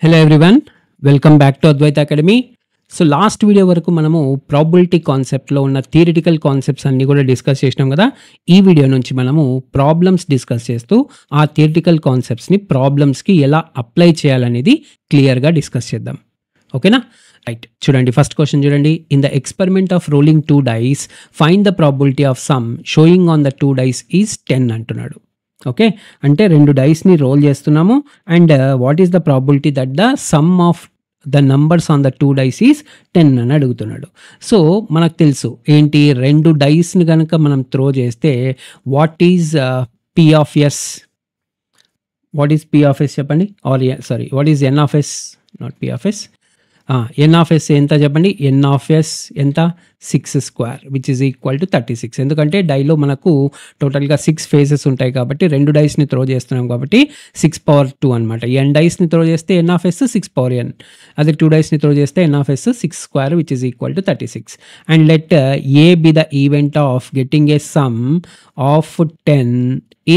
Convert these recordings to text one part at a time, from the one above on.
Hello everyone, welcome back to Advaita academy. So last video వరకు మనము probability కాన్సెప్ట్లో ఉన్న థియరిటికల్ కాన్సెప్ట్స్ అన్నీ కూడా డిస్కస్ చేసినాం కదా. ఈ వీడియో నుంచి మనము ప్రాబ్లమ్స్ డిస్కస్ చేస్తూ ఆ థియరిటికల్ కాన్సెప్ట్స్ని ప్రాబ్లమ్స్కి ఎలా అప్లై చేయాలనేది క్లియర్గా డిస్కస్ చేద్దాం. ఓకేనా? రైట్, చూడండి ఫస్ట్ క్వశ్చన్ చూడండి. In the experiment of rolling 2 dice find the probability of sum showing on the 2 dice is 10 అంటున్నాడు. ఓకే, అంటే 2 డైస్ని రోల్ చేస్తున్నాము and what is the probability that the sum of the numbers on the 2 dice is 10 అని అడుగుతున్నాడు. So మనకు తెలుసు ఏంటి, 2 డైస్ని కనుక మనం త్రో చేస్తే what is P of S, what is P of S చెప్పండి, or sorry what is N of S, not P of S. N of S ఎంత చెప్పండి, ఎన్ ఆఫ్ ఎస్ ఎంత, 6 square which is equal to 36. ఎందుకంటే డైలో మనకు టోటల్గా 6 phases ఉంటాయి కాబట్టి 2 డైస్ని త్రో చేస్తున్నాం కాబట్టి 6 పవర్ 2 అనమాట. ఎన్ డైస్ని త్రో చేస్తే N of S 6 power N, అదే 2 డైస్ని త్రో చేస్తే N of S 6 square which is equal to 36. And let A be the event of getting a sum of 10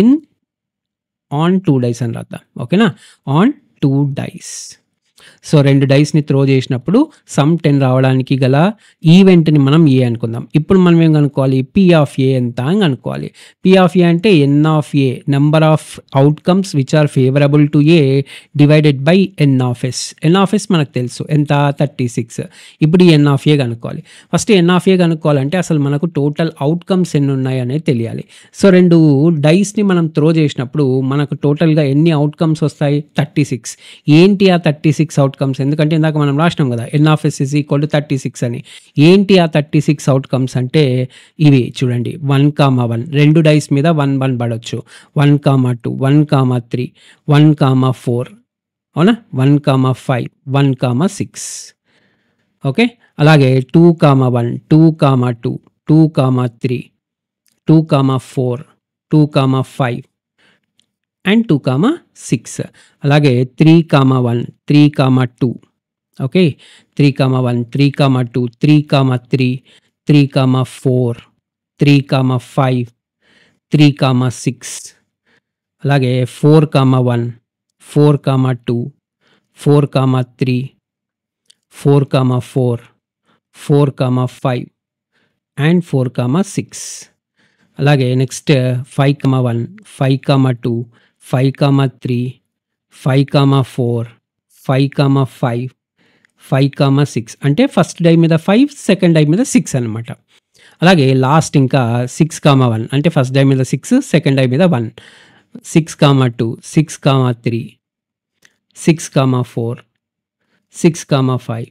in on 2 dice అని రాద్దాం. ఓకేనా, ఆన్ 2 డైస్. సో 2 డైస్ని throw చేసినప్పుడు sum 10 రావడానికి గల ఈవెంట్ని మనం ఏ అనుకుందాం. ఇప్పుడు మనం ఏం కనుక్కోవాలి, పి ఆఫ్ ఏ ఎంత అని అనుకోవాలి. పి ఆఫ్ ఏ అంటే N of A, number of outcomes which are favourable to A divided by N of S. N of S మనకు తెలుసు ఎంత, 36. ఇప్పుడు ఈ ఎన్ ఆఫ్ ఏ కనుక్కోవాలి. ఫస్ట్ ఎన్ ఆఫ్ ఏ కనుక్కోవాలంటే అసలు మనకు టోటల్ అవుట్కమ్స్ ఎన్ని ఉన్నాయి అనేది తెలియాలి. సో 2 డైస్ని మనం త్రో చేసినప్పుడు మనకు టోటల్గా ఎన్ని అవుట్కమ్స్ వస్తాయి, 36. ఏంటి ఆ 36 అవుట్కమ్స్, ఎందుకంటే ఇందాక మనం రాసినాం కదా N of S is equal to 36 అని. ఏంటి ఆ 36 అవుట్కమ్స్ అంటే ఇవి చూడండి, 1, 2 డైస్ మీద 1 పడవచ్చు, 1, 2, 1, 3, 1, 4, అవునా, 1, 5, 1, 6. ఓకే, అలాగే 2, 1, 2, 2, 2, 3, 2, 4, 2, 5 అండ్ 2, 6. అలాగే 3, 1, 3, 2. ఓకే, 3, 1, 3, 2, 3, 3, 3, 4, 3, 5, 3, 6. అలాగే 4, 1, 4, 2, 4, 3, 4, 4, 4, 5 అండ్ 4, 6. అలాగే నెక్స్ట్ 5, 1, 5, 2, 5, 3, 5, 4, 5, 5, 5, 6. అంటే ఫస్ట్ డై మీద 5, సెకండ్ డై మీద 6 అనమాట. అలాగే లాస్ట్ ఇంకా 6, 1 అంటే ఫస్ట్ డై మీద 6, సెకండ్ డై మీద 1, 6, 2, 6, 3, 6, 4, 6, 5,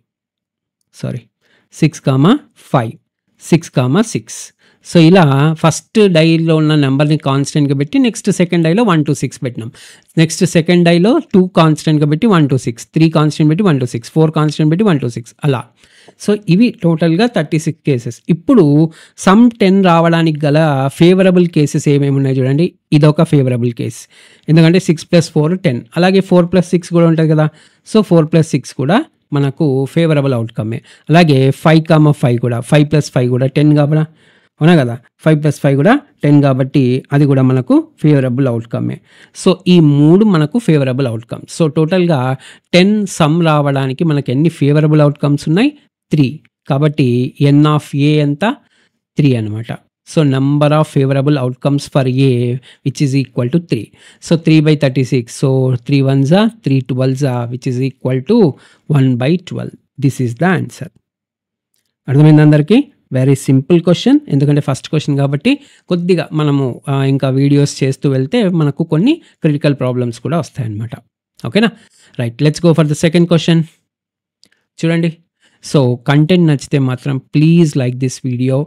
సారీ 6, 5, 6, 6. సో ఇలా ఫస్ట్ డైలో ఉన్న నెంబర్ని కాన్స్టెంట్గా పెట్టి నెక్స్ట్ సెకండ్ డైలో 1 to 6 పెట్టినాం. నెక్స్ట్ సెకండ్ డైలో 2 కాన్స్టెంట్గా పెట్టి 1 to 6, 3 కాన్స్టెంట్ పెట్టి 1 to 6, 4 కాన్స్టెంట్ పెట్టి 1 to 6 అలా. సో ఇవి టోటల్గా 36 కేసెస్. ఇప్పుడు సమ్ 10 రావడానికి గల ఫేవరబుల్ కేసెస్ ఏమేమి ఉన్నాయి చూడండి. ఇదొక ఫేవరబుల్ కేస్, ఎందుకంటే 6 + 4 10. అలాగే 4 + 6 కూడా ఉంటుంది కదా. సో 4 + 6 కూడా మనకు ఫేవరబుల్ అవుట్కమే. అలాగే 5, 5 కూడా, 5 + 5 కూడా 10 కాబట్టి, అవునా కదా, 5 + 5 కూడా 10 కాబట్టి అది కూడా మనకు ఫేవరబుల్ అవుట్కమే. సో ఈ 3 మనకు ఫేవరబుల్ అవుట్కమ్. సో టోటల్గా 10 సమ్ రావడానికి మనకి ఎన్ని ఫేవరబుల్ అవుట్కమ్స్ ఉన్నాయి, 3. కాబట్టి ఎన్ ఆఫ్ ఏ ఎంత, 3 అనమాట. So number of favourable outcomes for a which is equal to 3. So 3/36. So 3 1s, 3 12s which is equal to 1/12. This is the answer. అర్థమైంది అందరికీ? వెరీ సింపుల్ క్వశ్చన్, ఎందుకంటే ఫస్ట్ క్వశ్చన్ కాబట్టి కొద్దిగా మనము ఇంకా వీడియోస్ చేస్తూ వెళ్తే మనకు కొన్ని క్రిటికల్ ప్రాబ్లమ్స్ కూడా వస్తాయన్నమాట. ఓకేనా? Right, let's go for the second question. చూడండి, సో కంటెంట్ నచ్చితే మాత్రం please like this video,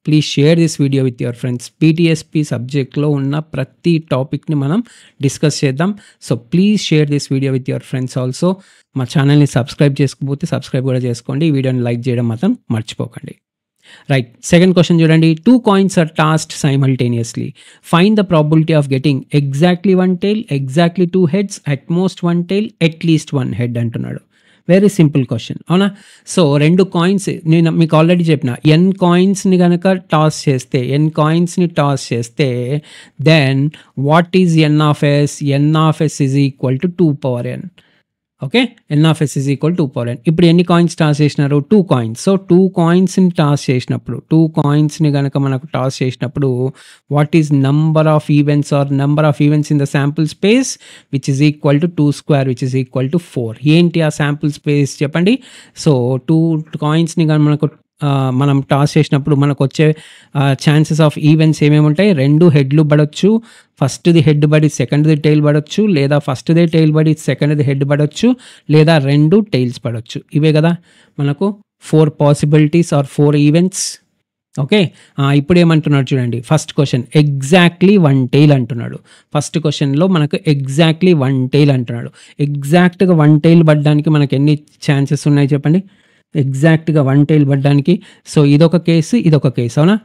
please share this video with your friends. PTSP సబ్జెక్ట్లో ఉన్న ప్రతి టాపిక్ని మనం డిస్కస్ చేద్దాం. So please share this video with your friends also. మా ఛానల్ని సబ్స్క్రైబ్ చేసుకోకపోతే సబ్స్క్రైబ్ కూడా చేసుకోండి. ఈ వీడియోని లైక్ చేయడం మాత్రం మర్చిపోకండి. రైట్, సెకండ్ క్వశ్చన్ చూడండి. 2 coins are tossed simultaneously. Find the probability of getting exactly 1 tail, exactly 2 heads, at most 1 tail, at least 1 head అంటున్నాడు. వెరీ సింపుల్ క్వశ్చన్, అవునా? సో 2 కాయిన్స్ నేను మీకు ఆల్రెడీ చెప్పిన, n కాయిన్స్ని కనుక టాస్ చేస్తే, n కాయిన్స్ని toss చేస్తే then what is n of S? n of S is equal to 2 power n. Okay, N of S is equal 2 power n. ఇప్పుడు ఎన్ని కాయిన్స్ టాస్ చేసినారు? 2 కాయిన్స్. సో 2 కాయిన్స్ని టాస్ చేసినప్పుడు, 2 కాయిన్స్ని కనుక మనకు టాస్ చేసినప్పుడు what is number of events or number of events in the sample space which is equal to 2 square which is equal to 4. ఏంటి ఆ sample space చెప్పండి. సో 2 కాయిన్స్ని కానీ మనం టాస్ చేసినప్పుడు మనకు వచ్చే ఛాన్సెస్ ఆఫ్ ఈవెంట్స్ ఏమేమి ఉంటాయి? 2 హెడ్లు పడవచ్చు, ఫస్ట్ది హెడ్ పడి సెకండ్ది టైల్ పడవచ్చు, లేదా ఫస్ట్దే టైల్ పడి సెకండ్ది హెడ్ పడవచ్చు, లేదా 2 టైల్స్ పడవచ్చు. ఇవే కదా మనకు 4 పాసిబిలిటీస్ ఆర్ 4 ఈవెంట్స్. ఓకే, ఇప్పుడు ఏమంటున్నాడు చూడండి. ఫస్ట్ క్వశ్చన్ ఎగ్జాక్ట్లీ 1 టైల్ అంటున్నాడు. ఫస్ట్ క్వశ్చన్లో మనకు ఎగ్జాక్ట్లీ 1 టైల్ అంటున్నాడు. ఎగ్జాక్ట్గా 1 టైల్ పడడానికి మనకు ఎన్ని ఛాన్సెస్ ఉన్నాయి చెప్పండి? ఎగ్జాక్ట్గా 1 టైల్ పడడానికి. సో ఇదొక కేసు, ఇదొక కేసు, అవునా?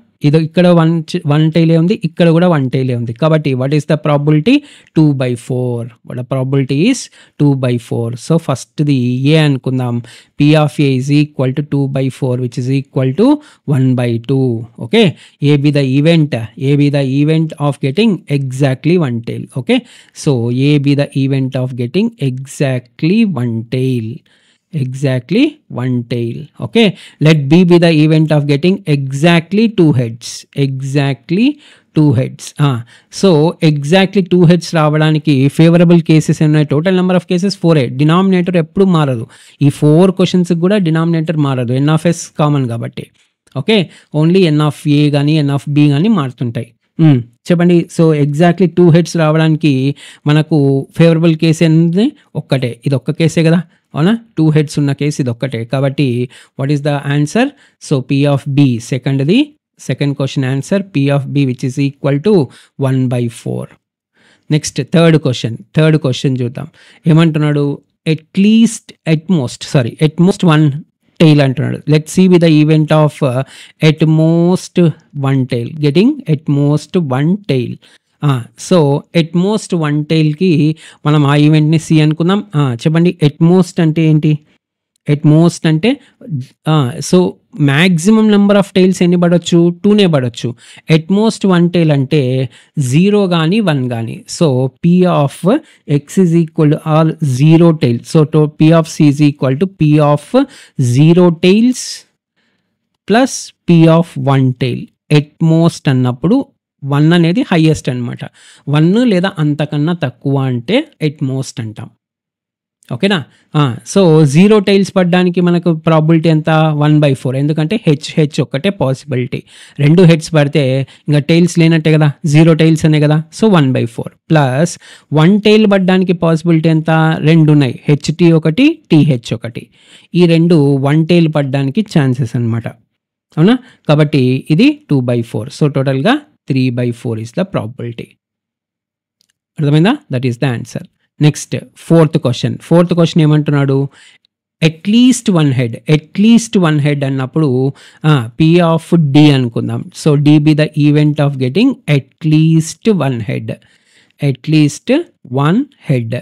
ఇక్కడ 1 టైలే ఉంది, ఇక్కడ కూడా 1 టైలే ఉంది. కాబట్టి what is the probability? 2/4. What probability is 2/4. So ఫస్ట్ది ఏ అనుకుందాం. P of A is equal to 2/4 which is equal to 1/2. Okay, A be the event of getting exactly 1 tail. Okay, so A be the event of getting exactly 1 tail. Exactly 1 tail. Okay, let B be the event of getting exactly 2 heads. Exactly 2 heads. So exactly 2 heads రావడానికి favourable cases ఉన్నాయి. Total number of cases 4. Denominator ఎప్పుడు మారదు. ఈ 4 questions కూడా denominator మారదు. ఎన్ of yes common కాబట్టి. Okay, only N of ఏ కానీ ఎన్ of B కానీ మారుతుంటాయి. చెప్పండి. సో ఎగ్జాక్ట్లీ 2 heads రావడానికి మనకు ఫేవరబుల్ కేసు ఏంది? ఒక్కటే. ఇది ఒక్క కేసే కదా, అవునా? 2 heads ఉన్న కేసు ఇది ఒక్కటే. కాబట్టి what is the answer? So P of B second question answer P of B which is equal to 1/4. Next third question చూద్దాం. ఏమంటున్నాడు? ఎట్ మోస్ట్ 1 tail అంటున్నాడు. Let's see with the event of at most 1 tail getting at most 1 tail. So at most 1 tailకి మనం ఆ ఈవెంట్ని C అనుకుందాం. చెప్పండి, at most అంటే ఏంటి? ఎట్ మోస్ట్ అంటే so maximum number of tiles ఎన్ని పడవచ్చు? 2నే పడవచ్చు. ఎట్ మోస్ట్ 1 tail అంటే 0 కానీ 1 కానీ. So P of X is equal to or 0 tail. So P of C is equal to P of 0 tails plus P of 1 tail. At most అన్నప్పుడు 1 అనేది highest అనమాట. 1 లేదా అంతకన్నా తక్కువ అంటే ఎట్ మోస్ట్ అంటాం. ఓకేనా? సో 0 tails పడడానికి మనకు ప్రాబిలిటీ ఎంత? 1/4. ఎందుకంటే హెచ్ ఒక్కటే పాసిబిలిటీ. 2 heads పడితే ఇంకా టైల్స్ లేనట్టే కదా, 0 tails అనే కదా. సో 1/4 ప్లస్ 1 tail పడడానికి పాసిబిలిటీ ఎంత? 2 ఉన్నాయి. హెచ్టి ఒకటి, టీహెచ్ ఒకటి. ఈ 2 1 tail పడడానికి ఛాన్సెస్ అనమాట, అవునా? కాబట్టి ఇది 2/4. సో టోటల్గా 3/4 is the probability. అర్థమైందా? That is the answer. Next fourth question ఏమంటున్నాడు? అట్లీస్ట్ 1 head అన్నప్పుడు పి ఆఫ్ డి అనుకుందాం. So D be the event of getting at least 1 head.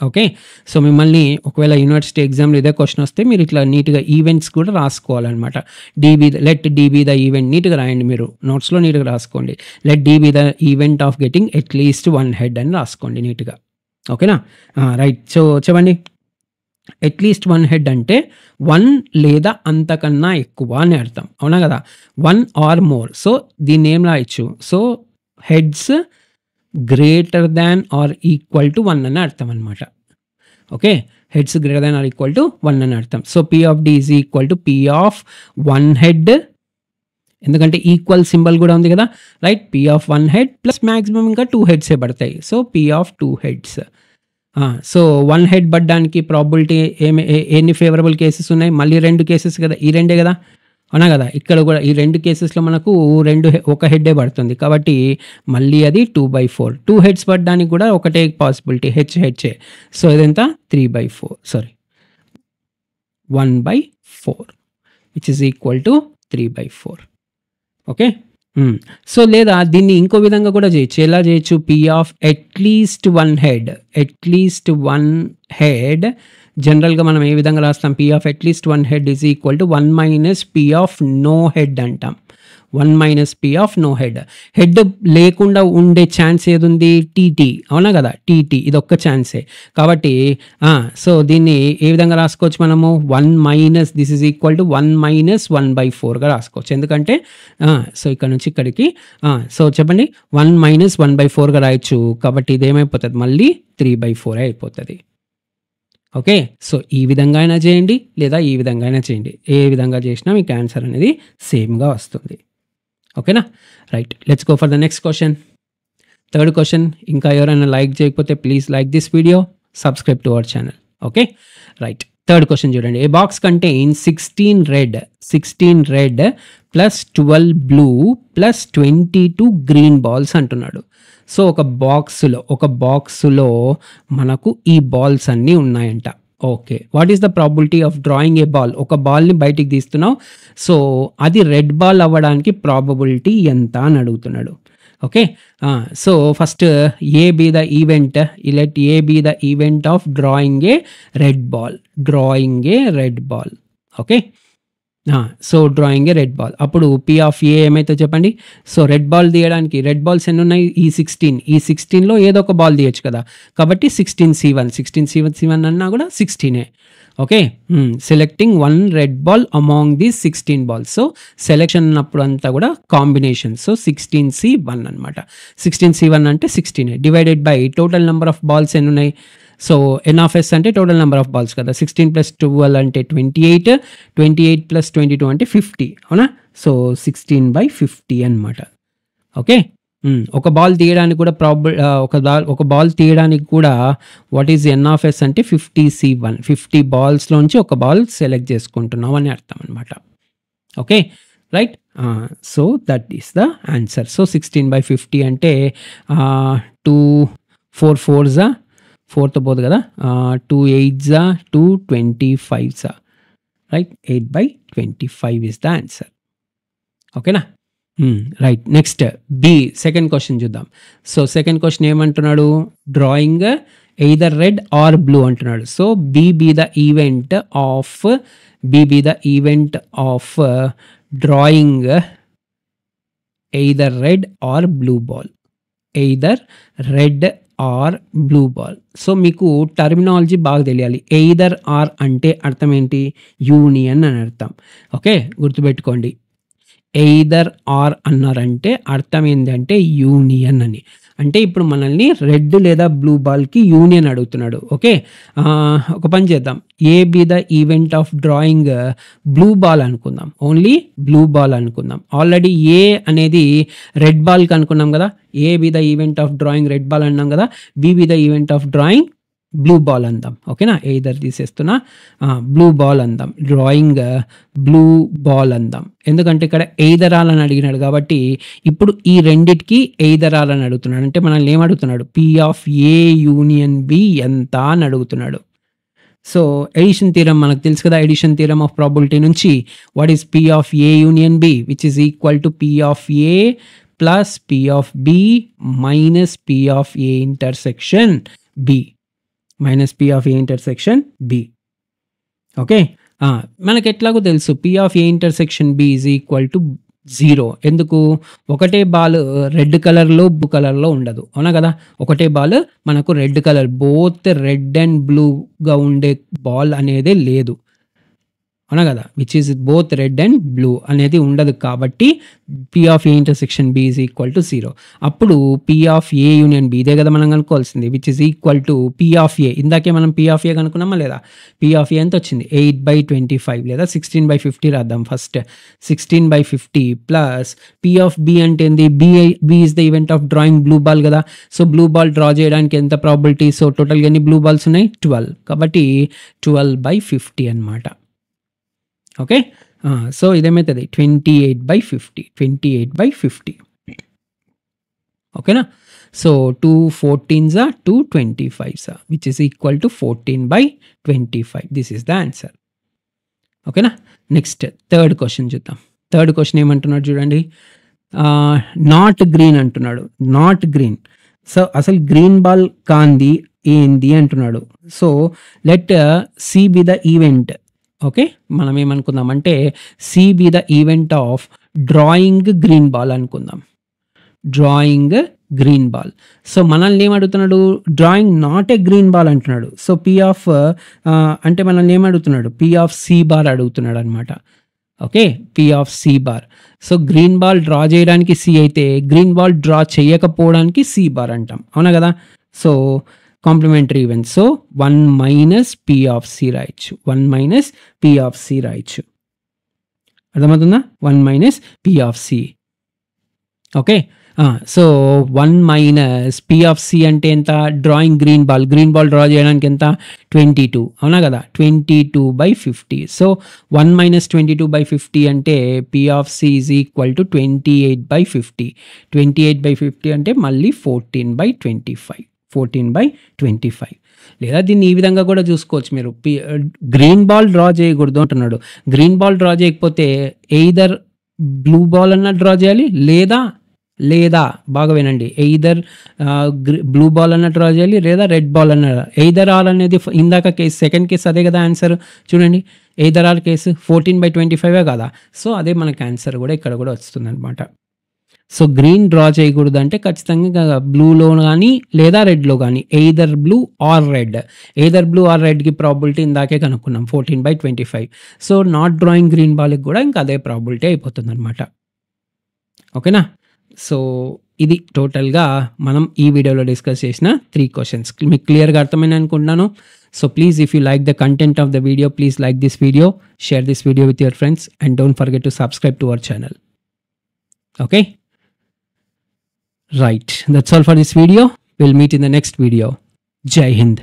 Okay, so మిమ్మల్ని ఒకవేళ యూనివర్సిటీ ఎగ్జామ్లో ఇదే క్వశ్చన్ వస్తే మీరు ఇట్లా నీట్గా ఈవెంట్స్ కూడా రాసుకోవాలన్నమాట. లెట్ డిబి ద ఈవెంట్ నీట్గా రాయండి, మీరు నోట్స్లో నీట్గా రాసుకోండి. Let dB the event of getting at least 1 head అని రాసుకోండి నీట్గా. ఓకేనా? రైట్. సో చెప్పండి, అట్లీస్ట్ 1 head అంటే 1 లేదా అంతకన్నా ఎక్కువ అని అర్థం, అవునా కదా? 1 or more. సో దీన్ని ఏం రాయొచ్చు? So heads greater than or equal to 1 అని అర్థం అనమాట. Okay, heads greater than or equal to 1 అని అర్థం. So P of D is equal to P of 1 head, ఎందుకంటే ఈక్వల్ సింబల్ కూడా ఉంది కదా, right? P of 1 head plus maximum ఇంకా 2 heads పడతాయి. So P of 2 heads. So 1 head పడడానికి probability ఎన్ని ఫేవరబుల్ కేసెస్ ఉన్నాయి? మళ్ళీ 2 కేసెస్ కదా, ఈ 2 కదా, అవునా కదా? ఇక్కడ కూడా ఈ 2 కేసెస్లో మనకు ఒక హెడ్డే పడుతుంది. కాబట్టి మళ్ళీ అది 2/4. 2 heads పడడానికి కూడా ఒకటే పాసిబిలిటీ, హెచ్ఏ. సో ఇదంతా 1/4 which is equal to 3/4. Okay, so లేదా దీన్ని ఇంకో విధంగా కూడా చేయొచ్చు. ఎలా చేయొచ్చు? పి ఆఫ్ అట్లీస్ట్ 1 head జనరల్గా మనం ఏ విధంగా రాస్తాం? P of at least 1 head is equal to 1 - P of no head అంటాం. 1 minus P of no head. Head లేకుండా ఉండే ఛాన్స్ ఏది ఉంది? టీటీ, అవునా కదా? టీటీ ఇది ఒక్క ఛాన్సే. కాబట్టి సో దీన్ని ఏ విధంగా రాసుకోవచ్చు మనము? 1 minus this is equal to 1 minus 1/4గా రాసుకోవచ్చు. ఎందుకంటే సో ఇక్కడ నుంచి ఇక్కడికి సో చెప్పండి 1 మైనస్ 1/4గా రాయొచ్చు. కాబట్టి ఇది ఏమైపోతుంది? మళ్ళీ 3/4 అయిపోతుంది. ఓకే, సో ఈ విధంగా అయినా చేయండి లేదా ఈ విధంగా అయినా చేయండి. ఏ విధంగా చేసినా మీకు ఆన్సర్ అనేది సేమ్గా వస్తుంది. ఓకేనా? Right, let's go for the next question. Third question. ఇంకా ఎవరైనా లైక్ చేయకపోతే please like this video, subscribe to our channel. Okay, right. Third question చూడండి. A box contain 16 red plus 12 blue plus 22 green balls అంటున్నాడు. So ఒక బాక్సులో మనకు ఈ balls అన్నీ ఉన్నాయంట. Okay, what is the probability of drawing a ball? ఒక బాల్ని బయటికి తీస్తున్నావు, సో అది రెడ్ బాల్ అవ్వడానికి ప్రాబబిలిటీ ఎంత అని అడుగుతున్నాడు. Okay, so first A be the event, let A be the event of drawing A red ball. Okay, so drawing A red ball. అప్పుడు పీ ఆఫ్ ఏ ఏమైతే చెప్పండి. సో రెడ్ బాల్ తీయడానికి red balls ఎన్ని ఉన్నాయి? ఈ 16లో ఏదో ఒక బాల్ తీయచ్చు కదా. కాబట్టి 16C1 అన్నా కూడా 16ఏ. Okay, selecting 1 red ball among the 16 balls. So selection అన్నప్పుడు అంతా కూడా కాంబినేషన్. సో 16C1 అనమాట. 16C1 అంటే 16 divided by total number of balls ఎన్ని ఉన్నాయి? సో ఎన్ ఆఫ్ ఎస్ అంటే టోటల్ నెంబర్ ఆఫ్ బాల్స్ కదా. 16 + 12 అంటే 28, 28 + 22 అంటే 50, అవునా? సో 16/50 అనమాట. ఓకే, ఒక బాల్ తీయడానికి కూడా ఒక బాల్ తీయడానికి కూడా what is N of S అంటే 50C1. 50 బాల్స్లోంచి ఒక బాల్ సెలెక్ట్ చేసుకుంటున్నాం అని అర్థం అనమాట. Okay, right. So that is the answer. So 16/50 అంటే 2 4 4s 4తో పోదు కదా, 2 8s 2 25s, right. 8/25 is the answer. ఓకేనా? Right. Next B, second question చూద్దాం. సో సెకండ్ క్వశ్చన్ ఏమంటున్నాడు? Drawing either red or blue అంటున్నాడు. So B the event of drawing either red or blue ball. So మీకు terminology బాగా తెలియాలి. Either are అంటే అర్థం ఏంటి? యూనియన్ అని అర్థం. ఓకే, గుర్తుపెట్టుకోండి. ఎయిదర్ ఆర్ అన్నారంటే అర్థం ఏంటంటే యూనియన్ అని. అంటే ఇప్పుడు మనల్ని రెడ్ లేదా బ్లూ బాల్కి యూనియన్ అడుగుతున్నాడు. ఓకే, ఒక పని చేద్దాం. A be the event of drawing blue ball అనుకుందాం. ఓన్లీ బ్లూ బాల్ అనుకుందాం. ఆల్రెడీ ఏ అనేది రెడ్ బాల్కి అనుకున్నాం కదా. A be the event of drawing red ball అన్నాం కదా. B the event of drawing blue ball అందాం. ఓకేనా? ఎయిదర్ తీసేస్తున్నా, బ్లూ బాల్ అందాం. డ్రాయింగ్ బ్లూ బాల్ అందాం. ఎందుకంటే ఇక్కడ ఎయిదర్ ఆల్ అని అడిగినాడు కాబట్టి ఇప్పుడు ఈ రెండిటికి ఎయిదర్ ఆల్ అని అడుగుతున్నాడు. అంటే మనల్ని ఏమడుగుతున్నాడు? P of A union B ఎంత అని అడుగుతున్నాడు. సో ఎడిషన్ థీరం మనకు తెలుసు కదా. ఎడిషన్ థీరం ఆఫ్ ప్రాబిలిటీ నుంచి what is P of A union B, which is equal to P of A plus P of B minus P of A intersection B. Okay, మనకి ఎట్లాగో తెలుసు P of A intersection B is equal to 0. ఎందుకు? ఒకటే ball red కలర్లో blue కలర్లో ఉండదు, అవునా కదా. ఒకటే బాల్ మనకు red colour, both red and బ్లూగా ఉండే బాల్ అనేదే లేదు, అవునా కదా. Which is both red and blue అనేది ఉండదు. కాబట్టి P of A intersection B is equal to 0. అప్పుడు P of A union B, ఇదే కదా మనం కనుక్కోవాల్సింది. Which is equal to P of A. ఇందాకే మనం పీ ఆఫ్ ఏ కనుక్కున్నామా లేదా? పీ ఆఫ్ ఏ ఎంత వచ్చింది? 8/25 లేదా 16/50 రాద్దాం. First 16/50 plus P of B అంటే ఏంది? B is the event of drawing blue ball కదా. సో బ్లూ బాల్ డ్రా చేయడానికి ఎంత ప్రాబిలిటీ? సో టోటల్గా ఎన్ని బ్లూ బాల్స్ ఉన్నాయి? 12. కాబట్టి 12/50 అనమాట. ఓకే, సో ఇదేమవుతుంది? 28/50. ఓకేనా. So 2 14s 2 25s which is equal to 14/25. This is the answer. ఓకేనా. నెక్స్ట్ థర్డ్ క్వశ్చన్ చూద్దాం. థర్డ్ క్వశ్చన్ ఏమంటున్నాడు చూడండి. నాట్ గ్రీన్ అంటున్నాడు. Not green. సో అసలు గ్రీన్ బాల్ కాంది ఏంది అంటున్నాడు. So let C be the event okay. మనం ఏమనుకుందామంటే C be the event of drawing green ball అనుకుందాం. Drawing green ball. సో మనల్ని ఏమడుగుతున్నాడు? Drawing not a green ball అంటున్నాడు. సో పి ఆఫ్ అంటే మనల్ని ఏమడుగుతున్నాడు? పి ఆఫ్ సి బార్ అడుగుతున్నాడు అనమాట. Okay. P of C bar. So green ball draw చేయడానికి సి అయితే గ్రీన్ బాల్ డ్రా చేయకపోవడానికి సి బార్ అంటాం. అవునా కదా? So complementary event. So 1 minus P of C రాయొచ్చు. 1 మైనస్ పి ఆఫ్ సి రాయొచ్చు. అర్థమవుతుందా? 1 minus P of C. Okay. So 1 minus P of C అంటే ఎంత? Drawing green ball. Green ball draw చేయడానికి ఎంత? 22. అవునా కదా? 22/50. సో 1 మైనస్ 22/50 అంటే P of C is equal to 28/50. 28/50 అంటే మళ్ళీ 14/25. 14/25. లేదా దీన్ని ఈ విధంగా కూడా చూసుకోవచ్చు మీరు. గ్రీన్ బాల్ డ్రా చేయకూడదు అంటున్నాడు. గ్రీన్ బాల్ డ్రా చేయకపోతే ఎయిదర్ బ్లూ బాల్ అన్నా డ్రా చేయాలి, లేదా బాగా వినండి, ఎయిదర్ బ్లూ బాల్ అన్న డ్రా చేయాలి, లేదా రెడ్ బాల్ అన్న. ఎయిదర్ ఆర్ అనేది ఇందాక కేసు, సెకండ్ కేసు అదే కదా ఆన్సర్. చూడండి, ఎయిదర్ ఆర్ కేసు 14/25 కదా. సో అదే మనకి ఆన్సర్ కూడా ఇక్కడ కూడా వస్తుంది అనమాట. సో గ్రీన్ డ్రా చేయకూడదు అంటే ఖచ్చితంగా బ్లూలో కానీ లేదా రెడ్లో కానీ, either blue or red. Either blue or రెడ్కి ప్రాబిలిటీ ఇందాకే కనుక్కున్నాం 14/25. సో నాట్ డ్రాయింగ్ గ్రీన్ బాల్కి కూడా ఇంకా అదే ప్రాబిలిటీ అయిపోతుంది అనమాట. ఓకేనా? సో ఇది టోటల్గా మనం ఈ వీడియోలో డిస్కస్ చేసిన 3 క్వశ్చన్స్. మీకు క్లియర్గా అర్థమైంది అనుకుంటున్నాను. So please, if you like the content of the video, please like this video, share this video with your friends, and don't forget to subscribe to our channel. Okay? Right. That's all for this video. We'll meet in the next video. Jai Hind.